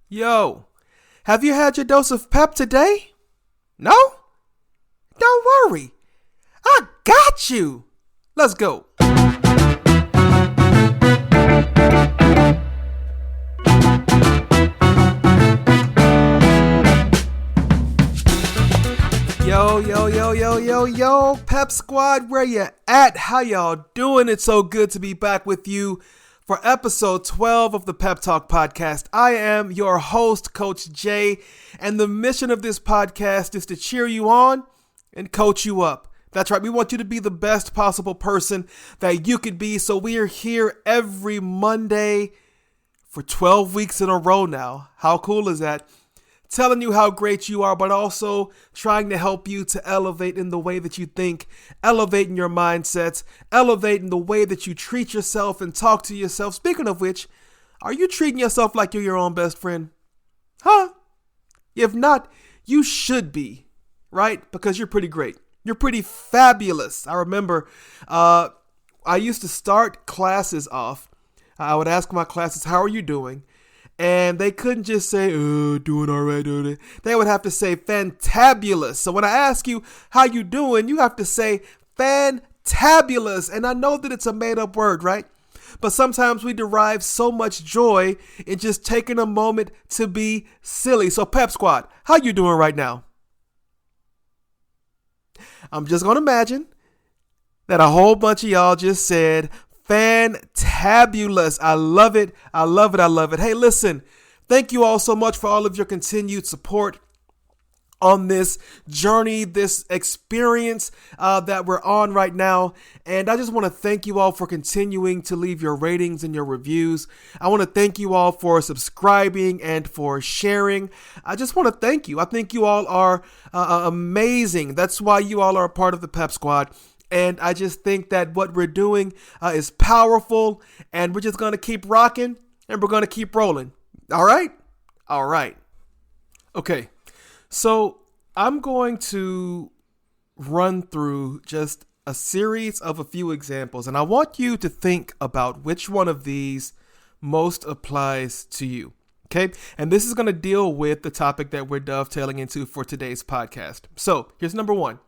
Yo, have you had your dose of pep today? No? Don't worry. I got you. Let's go. Yo, Pep Squad, where you at? How y'all doing? It's so good to be back with you for episode 12 of the Pep Talk podcast. I am your host, Coach Jay, and the mission of this podcast is to cheer you on and coach you up. That's right, we want you to be the best possible person that you could be, so we are here every Monday for 12 weeks in a row now. How cool is that? Telling you how great you are, but also trying to help you to elevate in the way that you think, elevate in your mindsets, elevate in the way that you treat yourself and talk to yourself. Speaking of which, are you treating yourself like you're your own best friend? Huh? If not, you should be, right? Because you're pretty great. You're pretty fabulous. I remember I used to start classes off. I would ask my classes, how are you doing? And they couldn't just say, doing all right, doing it. They would have to say fantabulous. So when I ask you how you doing, you have to say fantabulous. And I know that it's a made up word, right? But sometimes we derive so much joy in just taking a moment to be silly. So Pep Squad, how you doing right now? I'm just going to imagine that a whole bunch of y'all just said fantabulous. I love it. I love it. I love it. Hey, listen, thank you all so much for all of your continued support on this journey, this experience that we're on right now. And I just want to thank you all for continuing to leave your ratings and your reviews. I want to thank you all for subscribing and for sharing. I just want to thank you. I think you all are amazing. That's why you all are a part of the Pep Squad. And I just think that what we're doing is powerful, and we're just going to keep rocking and we're going to keep rolling. All right? All right. Okay. So I'm going to run through just a series of a few examples, and I want you to think about which one of these most applies to you. Okay. And this is going to deal with the topic that we're dovetailing into for today's podcast. So here's number one.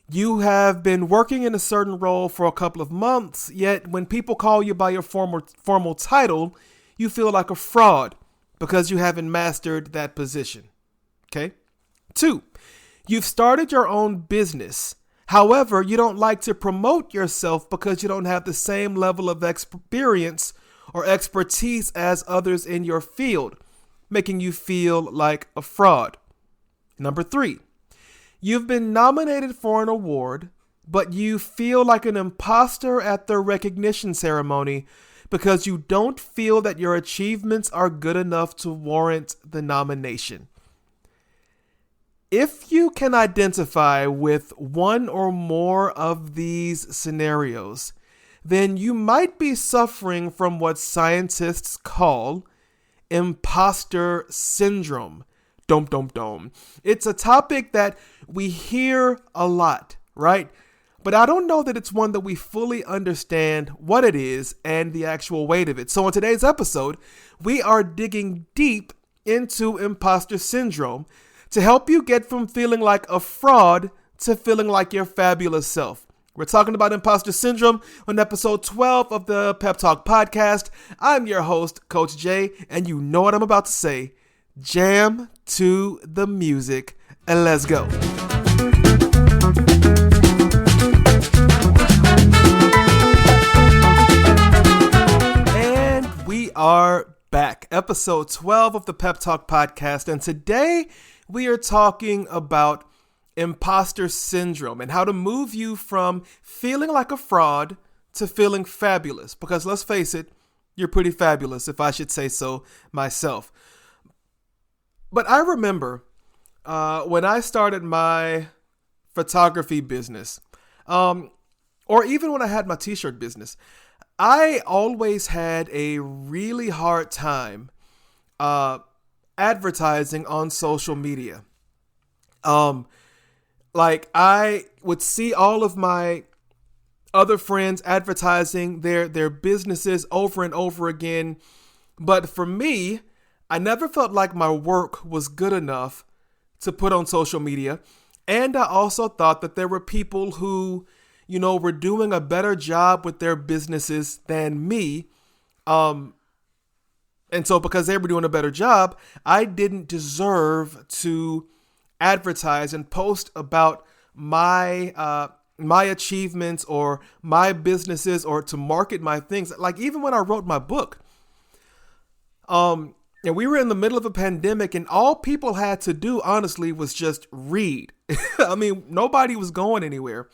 You have been working in a certain role for a couple of months, yet when people call you by your formal title, you feel like a fraud because you haven't mastered that position. Okay. 2, you've started your own business. However, you don't like to promote yourself because you don't have the same level of experience or expertise as others in your field, making you feel like a fraud. Number 3. You've been nominated for an award, but you feel like an imposter at the recognition ceremony because you don't feel that your achievements are good enough to warrant the nomination. If you can identify with one or more of these scenarios, then you might be suffering from what scientists call imposter syndrome. It's a topic that we hear a lot, right? But I don't know that it's one that we fully understand what it is and the actual weight of it. So in today's episode, we are digging deep into imposter syndrome to help you get from feeling like a fraud to feeling like your fabulous self. We're talking about imposter syndrome on episode 12 of the Pep Talk podcast. I'm your host, Coach Jay, and you know what I'm about to say. Jam to the music and let's go. And we are back. Episode 12 of the Pep Talk podcast. And today we are talking about imposter syndrome and how to move you from feeling like a fraud to feeling fabulous. Because let's face it, you're pretty fabulous, if I should say so myself. But I remember when I started my photography business, or even when I had my t-shirt business, I always had a really hard time advertising on social media. Like I would see all of my other friends advertising their businesses over and over again. But for me, I never felt like my work was good enough to put on social media. And I also thought that there were people who, were doing a better job with their businesses than me. And so because they were doing a better job, I didn't deserve to advertise and post about my achievements or my businesses or to market my things. Like even when I wrote my book, and we were in the middle of a pandemic and all people had to do, honestly, was just read. I mean, nobody was going anywhere.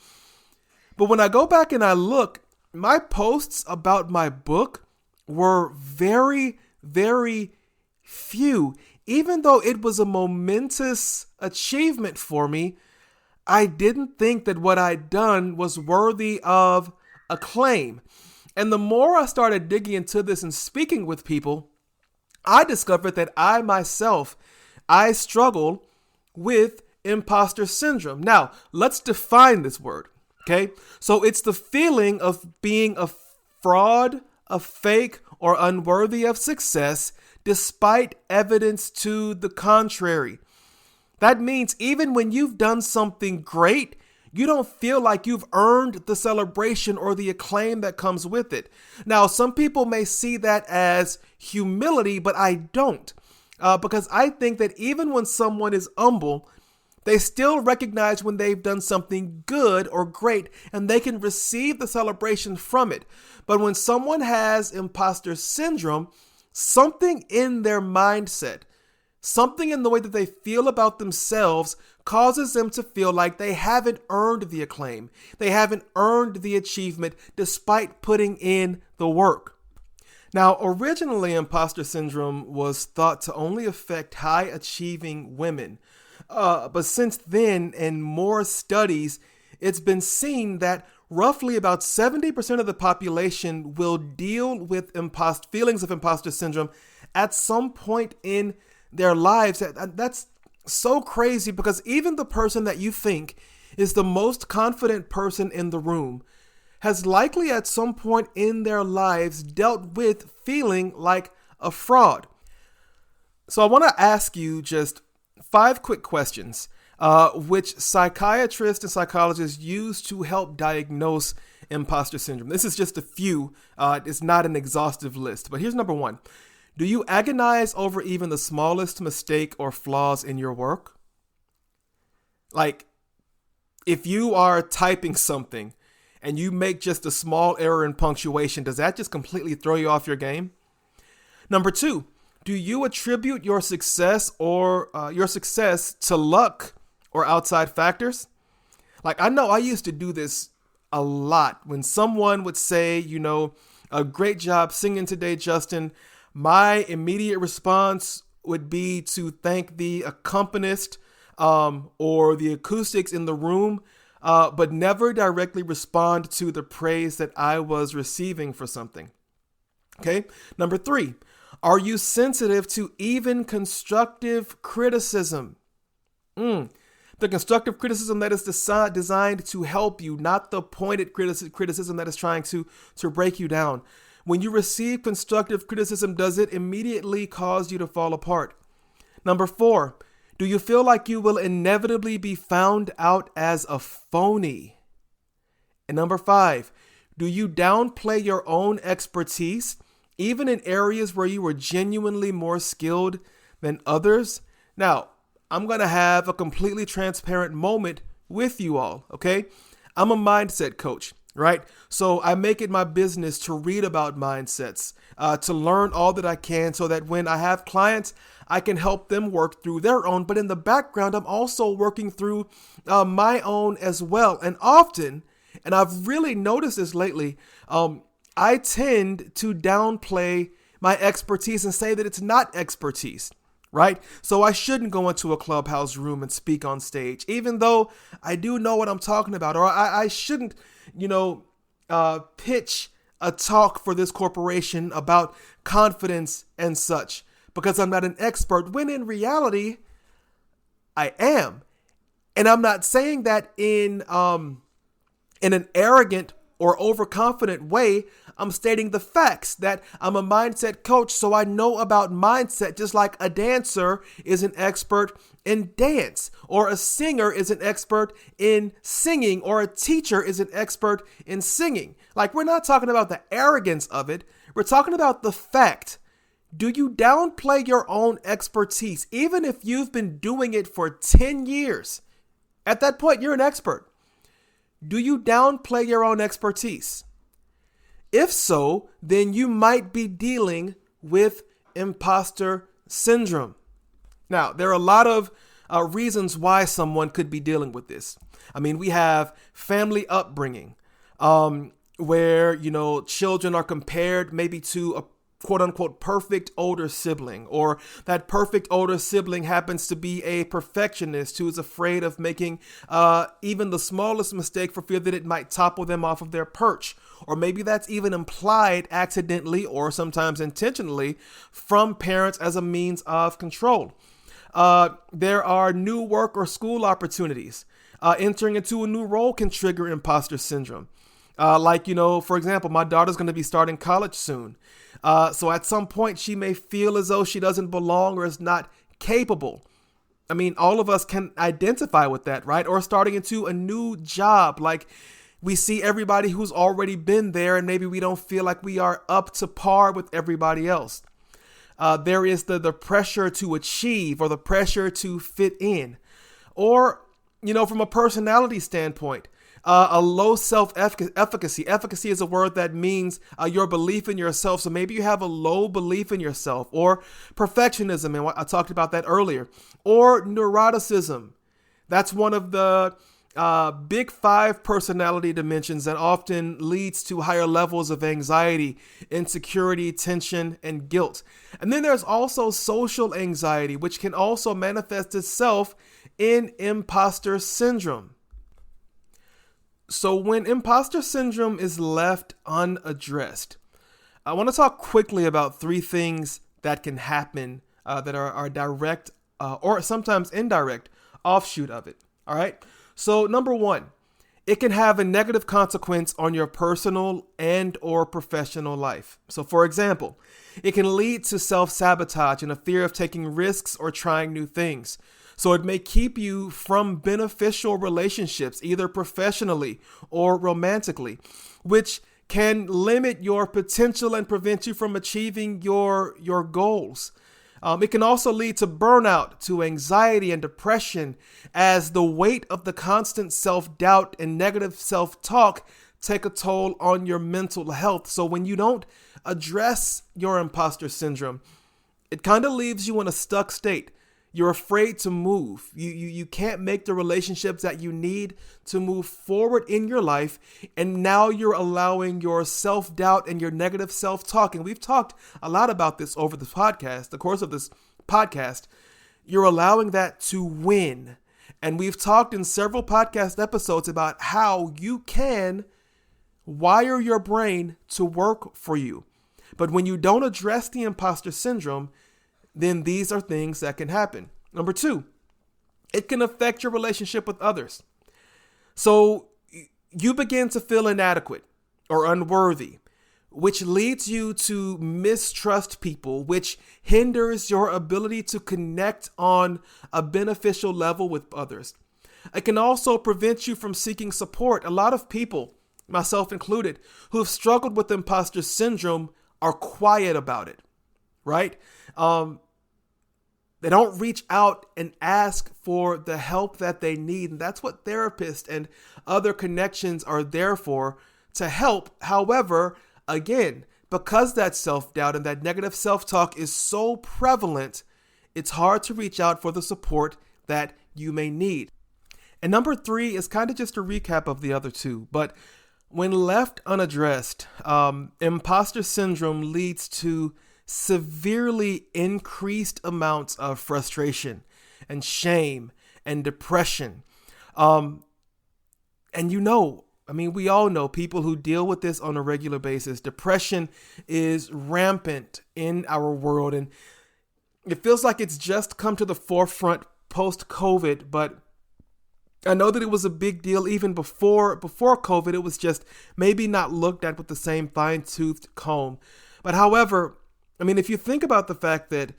But when I go back and I look, my posts about my book were very, very few. Even though it was a momentous achievement for me, I didn't think that what I'd done was worthy of acclaim. And the more I started digging into this and speaking with people, I discovered that I struggle with imposter syndrome. Now, let's define this word, okay? So it's the feeling of being a fraud, a fake, or unworthy of success despite evidence to the contrary. That means even when you've done something great, you don't feel like you've earned the celebration or the acclaim that comes with it. Now, some people may see that as humility, but I don't. Because I think that even when someone is humble, they still recognize when they've done something good or great, and they can receive the celebration from it. But when someone has imposter syndrome, something in their mindset, something in the way that they feel about themselves causes them to feel like they haven't earned the acclaim. They haven't earned the achievement despite putting in the work. Now, originally, imposter syndrome was thought to only affect high-achieving women. But since then, in more studies, it's been seen that roughly about 70% of the population will deal with feelings of imposter syndrome at some point in their lives. That's so crazy because even the person that you think is the most confident person in the room has likely at some point in their lives dealt with feeling like a fraud. So I want to ask you just 5 quick questions, which psychiatrists and psychologists use to help diagnose imposter syndrome. This is just a few. It's not an exhaustive list, but here's number 1. Do you agonize over even the smallest mistake or flaws in your work? Like, if you are typing something and you make just a small error in punctuation, does that just completely throw you off your game? Number 2, do you attribute your success to luck or outside factors? Like, I know I used to do this a lot. When someone would say, a great job singing today, Justin, my immediate response would be to thank the accompanist or the acoustics in the room, but never directly respond to the praise that I was receiving for something. Okay. Number 3, are you sensitive to even constructive criticism? The constructive criticism that is designed to help you, not the pointed criticism that is trying to break you down. When you receive constructive criticism, does it immediately cause you to fall apart? Number 4, do you feel like you will inevitably be found out as a phony? And number 5, do you downplay your own expertise, even in areas where you were genuinely more skilled than others? Now, I'm going to have a completely transparent moment with you all, okay? I'm a mindset coach. Right? So I make it my business to read about mindsets, to learn all that I can so that when I have clients, I can help them work through their own. But in the background, I'm also working through my own as well. And often, and I've really noticed this lately, I tend to downplay my expertise and say that it's not expertise. Right? So I shouldn't go into a clubhouse room and speak on stage, even though I do know what I'm talking about, or I shouldn't, pitch a talk for this corporation about confidence and such because I'm not an expert, when in reality, I am. And I'm not saying that in an arrogant or overconfident way. I'm stating the facts that I'm a mindset coach, so I know about mindset, just like a dancer is an expert in dance, or a singer is an expert in singing, or a teacher is an expert in singing. Like, we're not talking about the arrogance of it. We're talking about the fact. Do you downplay your own expertise, even if you've been doing it for 10 years? At that point, you're an expert. Do you downplay your own expertise? If so, then you might be dealing with imposter syndrome. Now, there are a lot of reasons why someone could be dealing with this. I mean, we have family upbringing, where, children are compared maybe to a quote unquote perfect older sibling, or that perfect older sibling happens to be a perfectionist who is afraid of making even the smallest mistake for fear that it might topple them off of their perch. Or maybe that's even implied accidentally or sometimes intentionally from parents as a means of control. There are new work or school opportunities. Entering into a new role can trigger imposter syndrome. For example, my daughter's going to be starting college soon. So at some point, she may feel as though she doesn't belong or is not capable. I mean, all of us can identify with that, right? Or starting into a new job. Like, we see everybody who's already been there, and maybe we don't feel like we are up to par with everybody else. There is the pressure to achieve, or the pressure to fit in. Or, from a personality standpoint, a low self-efficacy. Efficacy is a word that means your belief in yourself. So maybe you have a low belief in yourself, or perfectionism, and I talked about that earlier, or neuroticism. That's one of the big 5 personality dimensions that often leads to higher levels of anxiety, insecurity, tension, and guilt. And then there's also social anxiety, which can also manifest itself in imposter syndrome. So when imposter syndrome is left unaddressed, I want to talk quickly about 3 things that can happen that are direct or sometimes indirect offshoot of it. All right. So number 1, it can have a negative consequence on your personal and or professional life. So for example, it can lead to self-sabotage and a fear of taking risks or trying new things. So it may keep you from beneficial relationships, either professionally or romantically, which can limit your potential and prevent you from achieving your goals. It can also lead to burnout, to anxiety and depression, as the weight of the constant self-doubt and negative self-talk take a toll on your mental health. So when you don't address your imposter syndrome, it kind of leaves you in a stuck state. You're afraid to move. You can't make the relationships that you need to move forward in your life. And now you're allowing your self-doubt and your negative self-talk. And we've talked a lot about this over the course of this podcast. You're allowing that to win. And we've talked in several podcast episodes about how you can wire your brain to work for you. But when you don't address the imposter syndrome, then these are things that can happen. Number 2, it can affect your relationship with others. So you begin to feel inadequate or unworthy, which leads you to mistrust people, which hinders your ability to connect on a beneficial level with others. It can also prevent you from seeking support. A lot of people, myself included, who have struggled with imposter syndrome are quiet about it, right? They don't reach out and ask for the help that they need. And that's what therapists and other connections are there for, to help. However, again, because that self-doubt and that negative self-talk is so prevalent, it's hard to reach out for the support that you may need. And number 3 is kind of just a recap of the other 2. But when left unaddressed, imposter syndrome leads to severely increased amounts of frustration and shame and depression. And we all know people who deal with this on a regular basis. Depression is rampant in our world, and it feels like it's just come to the forefront post-COVID, but I know that it was a big deal even before COVID. It was just maybe not looked at with the same fine-toothed comb. But however, I mean, if you think about the fact that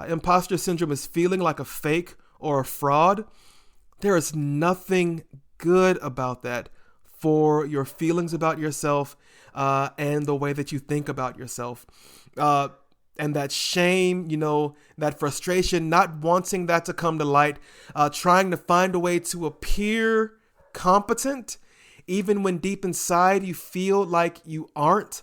imposter syndrome is feeling like a fake or a fraud, there is nothing good about that for your feelings about yourself and the way that you think about yourself. And that shame, that frustration, not wanting that to come to light, trying to find a way to appear competent, even when deep inside you feel like you aren't.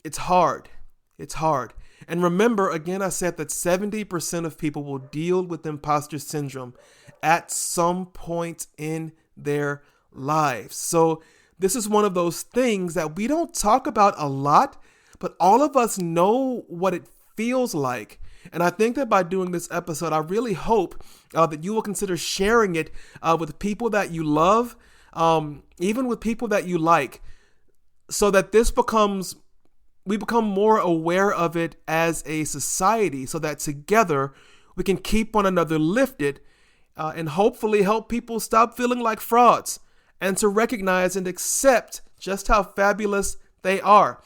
It's hard. It's hard. And remember, again, I said that 70% of people will deal with imposter syndrome at some point in their lives. So this is one of those things that we don't talk about a lot, but all of us know what it feels like. And I think that by doing this episode, I really hope that you will consider sharing it with people that you love, even with people that you like, so that we become more aware of it as a society, so that together we can keep one another lifted and hopefully help people stop feeling like frauds and to recognize and accept just how fabulous they are.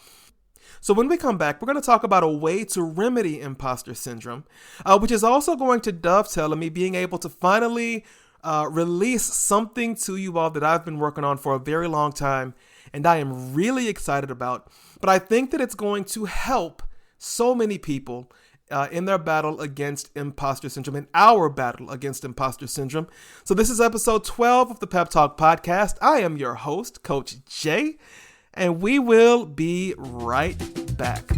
So when we come back, we're going to talk about a way to remedy imposter syndrome, which is also going to dovetail in me being able to finally release something to you all that I've been working on for a very long time, and I am really excited about. But I think that it's going to help so many people in their battle against imposter syndrome, in our battle against imposter syndrome. So this is episode 12 of the Pep Talk podcast. I am your host, Coach Jay, and we will be right back.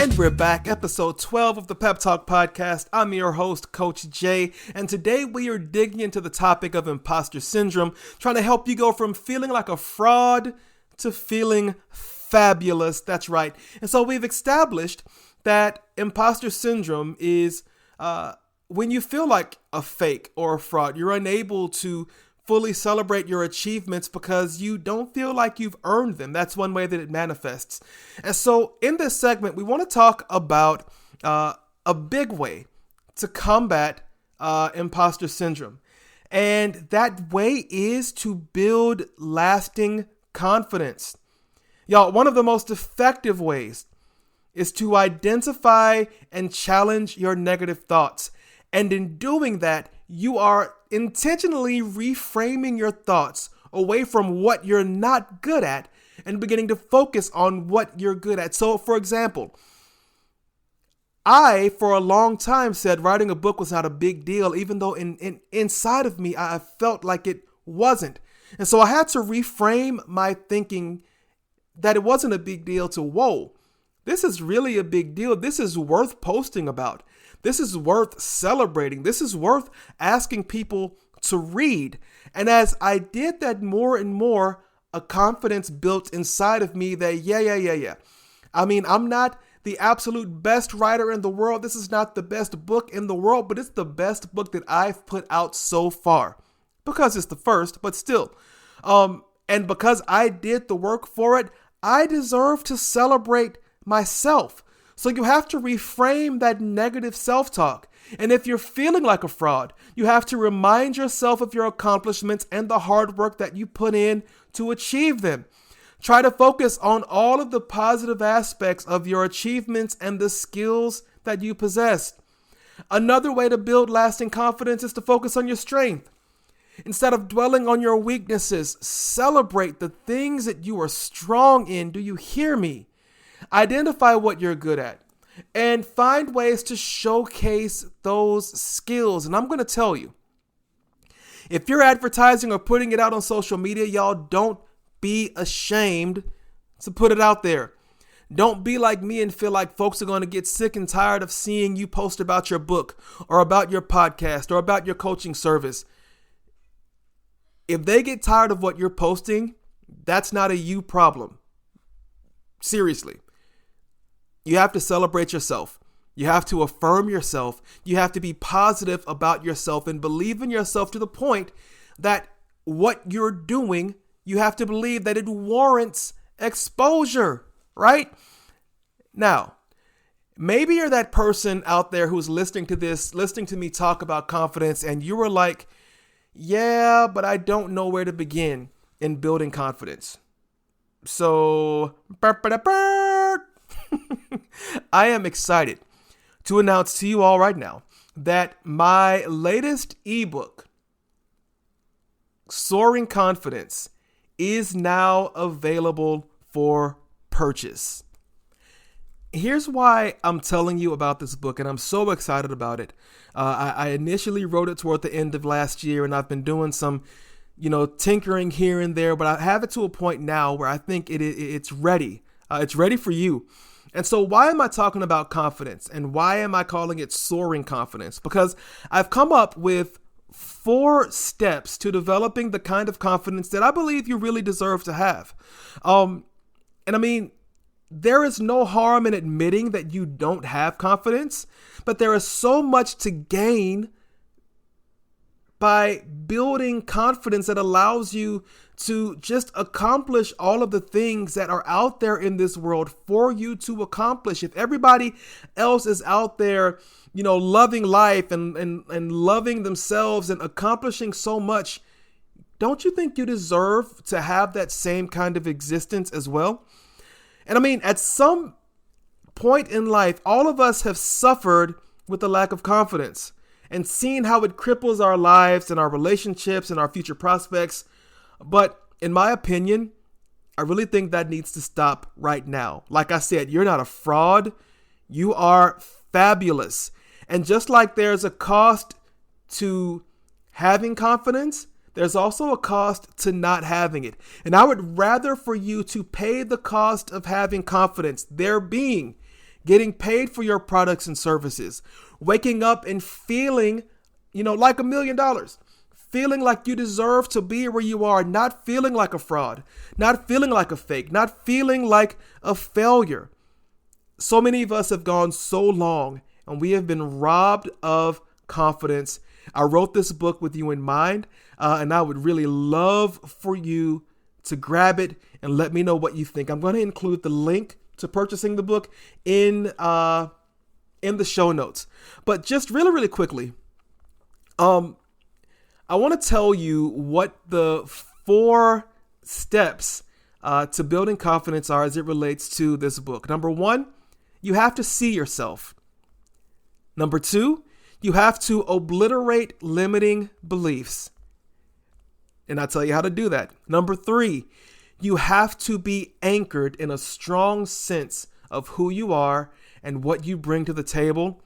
And we're back, episode 12 of the Pep Talk podcast. I'm your host, Coach Jay, and today we are digging into the topic of imposter syndrome, trying to help you go from feeling like a fraud to feeling fabulous. That's right. And so we've established that imposter syndrome is when you feel like a fake or a fraud. You're unable to fully celebrate your achievements because you don't feel like you've earned them. That's one way that it manifests. And so in this segment, we want to talk about a big way to combat imposter syndrome. And that way is to build lasting confidence. Y'all, one of the most effective ways is to identify and challenge your negative thoughts. And in doing that, you are intentionally reframing your thoughts away from what you're not good at and beginning to focus on what you're good at. So, for example, I, for a long time, said writing a book was not a big deal, even though inside of me, I felt like it wasn't. And so I had to reframe my thinking that it wasn't a big deal to, whoa, this is really a big deal. This is worth posting about. This is worth celebrating. This is worth asking people to read. And as I did that more and more, a confidence built inside of me that, yeah. I mean, I'm not the absolute best writer in the world. This is not the best book in the world, but it's the best book that I've put out so far because it's the first, but still. And because I did the work for it, I deserve to celebrate myself. So you have to reframe that negative self-talk. And if you're feeling like a fraud, you have to remind yourself of your accomplishments and the hard work that you put in to achieve them. Try to focus on all of the positive aspects of your achievements and the skills that you possess. Another way to build lasting confidence is to focus on your strength. Instead of dwelling on your weaknesses, celebrate the things that you are strong in. Do you hear me? Identify what you're good at and find ways to showcase those skills. And I'm going to tell you, if you're advertising or putting it out on social media, y'all, don't be ashamed to put it out there. Don't be like me and feel like folks are going to get sick and tired of seeing you post about your book or about your podcast or about your coaching service. If they get tired of what you're posting, that's not a you problem. Seriously. You have to celebrate yourself. You have to affirm yourself. You have to be positive about yourself and believe in yourself to the point that what you're doing, you have to believe that it warrants exposure, right? Now, Maybe you're that person out there who's listening to me talk about confidence, and you were like, yeah, but I don't know where to begin in building confidence. So, I am excited to announce to you all right now that my latest ebook, SOARing Confidence, is now available for purchase. Here's why I'm telling you about this book, and I'm so excited about it. I initially wrote it toward the end of last year, and I've been doing some, tinkering here and there, but I have it to a point now where I think it's ready. It's ready for you. And so why am I talking about confidence, and why am I calling it SOARing Confidence? Because I've come up with 4 steps to developing the kind of confidence that I believe you really deserve to have. There is no harm in admitting that you don't have confidence, but there is so much to gain by building confidence that allows you to just accomplish all of the things that are out there in this world for you to accomplish. If everybody else is out there, loving life and loving themselves and accomplishing so much, don't you think you deserve to have that same kind of existence as well? And at some point in life, all of us have suffered with the lack of confidence and seen how it cripples our lives and our relationships and our future prospects. But in my opinion, I really think that needs to stop right now. Like I said, you're not a fraud. You are fabulous. And just like there's a cost to having confidence, there's also a cost to not having it. And I would rather for you to pay the cost of having confidence, there being getting paid for your products and services, waking up and feeling, like $1 million, feeling like you deserve to be where you are, not feeling like a fraud, not feeling like a fake, not feeling like a failure. So many of us have gone so long and we have been robbed of confidence. I wrote this book with you in mind, and I would really love for you to grab it and let me know what you think. I'm going to include the link to purchasing the book in the show notes. But just really, really quickly, I want to tell you what the 4 steps to building confidence are as it relates to this book. Number 1, you have to see yourself. Number 2, you have to obliterate limiting beliefs. And I'll tell you how to do that. Number 3, you have to be anchored in a strong sense of who you are and what you bring to the table.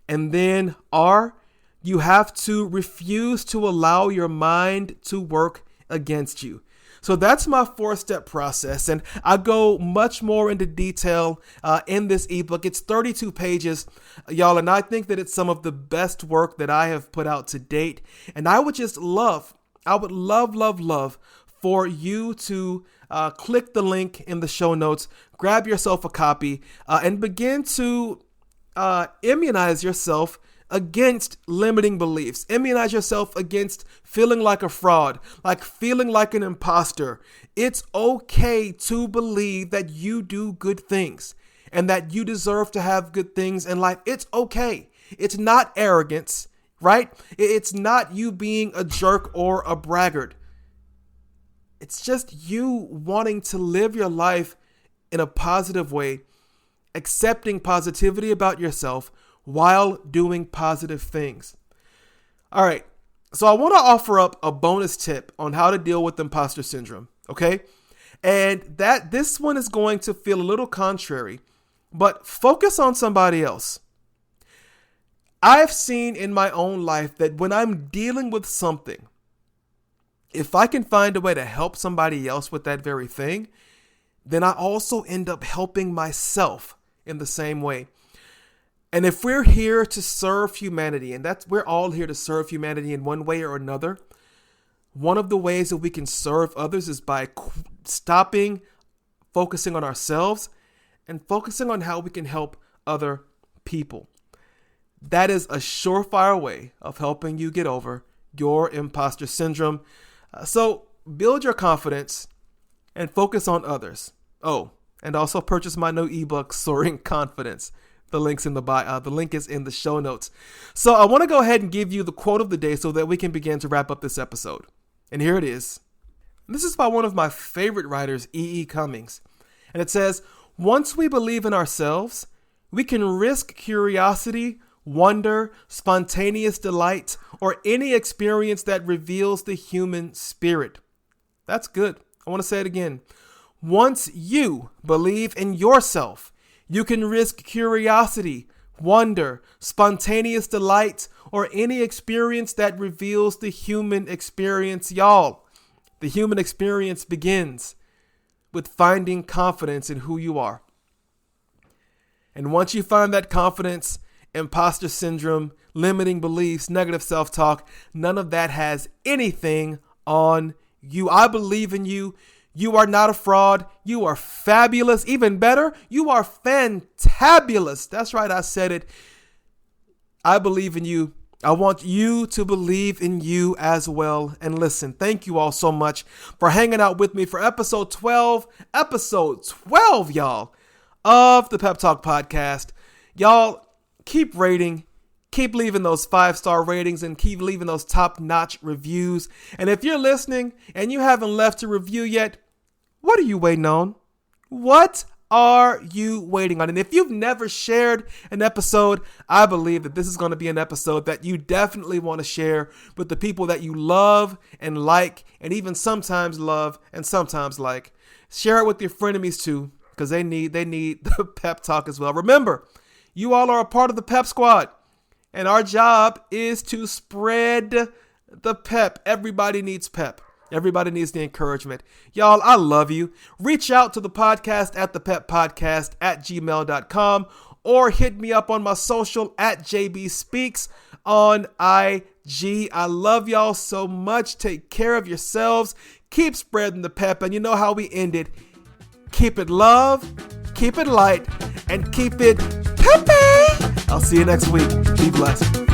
And then R, you have to refuse to allow your mind to work against you. So that's my 4-step process, and I go much more into detail in this ebook. It's 32 pages, y'all, and I think that it's some of the best work that I have put out to date. And I would love for you to click the link in the show notes, grab yourself a copy, and begin to immunize yourself against limiting beliefs. Immunize yourself against feeling like a fraud, like feeling like an imposter. It's okay to believe that you do good things and that you deserve to have good things in life. It's okay. It's not arrogance, right? It's not you being a jerk or a braggart. It's just you wanting to live your life in a positive way, accepting positivity about yourself while doing positive things. All right, so I want to offer up a bonus tip on how to deal with imposter syndrome, okay? And this one is going to feel a little contrary, but focus on somebody else. I've seen in my own life that when I'm dealing with something, if I can find a way to help somebody else with that very thing, then I also end up helping myself in the same way. And if we're here to serve humanity, and we're all here to serve humanity in one way or another, one of the ways that we can serve others is by stopping focusing on ourselves and focusing on how we can help other people. That is a surefire way of helping you get over your imposter syndrome. So build your confidence and focus on others. Oh, and also purchase my new ebook, SOARing Confidence. The link is in the show notes. So I want to go ahead and give you the quote of the day so that we can begin to wrap up this episode. And here it is. This is by one of my favorite writers, E.E. Cummings. And it says, "Once we believe in ourselves, we can risk curiosity, wonder, spontaneous delight, or any experience that reveals the human spirit." That's good. I want to say it again. Once you believe in yourself, you can risk curiosity, wonder, spontaneous delight, or any experience that reveals the human experience. Y'all, the human experience begins with finding confidence in who you are. And once you find that confidence, imposter syndrome, limiting beliefs, negative self-talk, none of that has anything on you. I believe in you. You are not a fraud. You are fabulous. Even better, you are fantabulous. That's right, I said it. I believe in you. I want you to believe in you as well. And listen, thank you all so much for hanging out with me for episode 12, y'all, of the Pep Talk Podcast. Y'all, keep rating, keep leaving those 5-star ratings, and keep leaving those top-notch reviews. And if you're listening and you haven't left a review yet, what are you waiting on? What are you waiting on? And if you've never shared an episode, I believe that this is going to be an episode that you definitely want to share with the people that you love and like, and even sometimes love and sometimes like. Share it with your frenemies too, because they need the pep talk as well. Remember, you all are a part of the Pep Squad, and our job is to spread the pep. Everybody needs pep. Everybody needs the encouragement. Y'all, I love you. Reach out to the podcast at thepeppodcast@gmail.com or hit me up on my social at JBSpeaks on IG. I love y'all so much. Take care of yourselves. Keep spreading the pep. And you know how we end it. Keep it love, keep it light, and keep it peppy. I'll see you next week. Be blessed.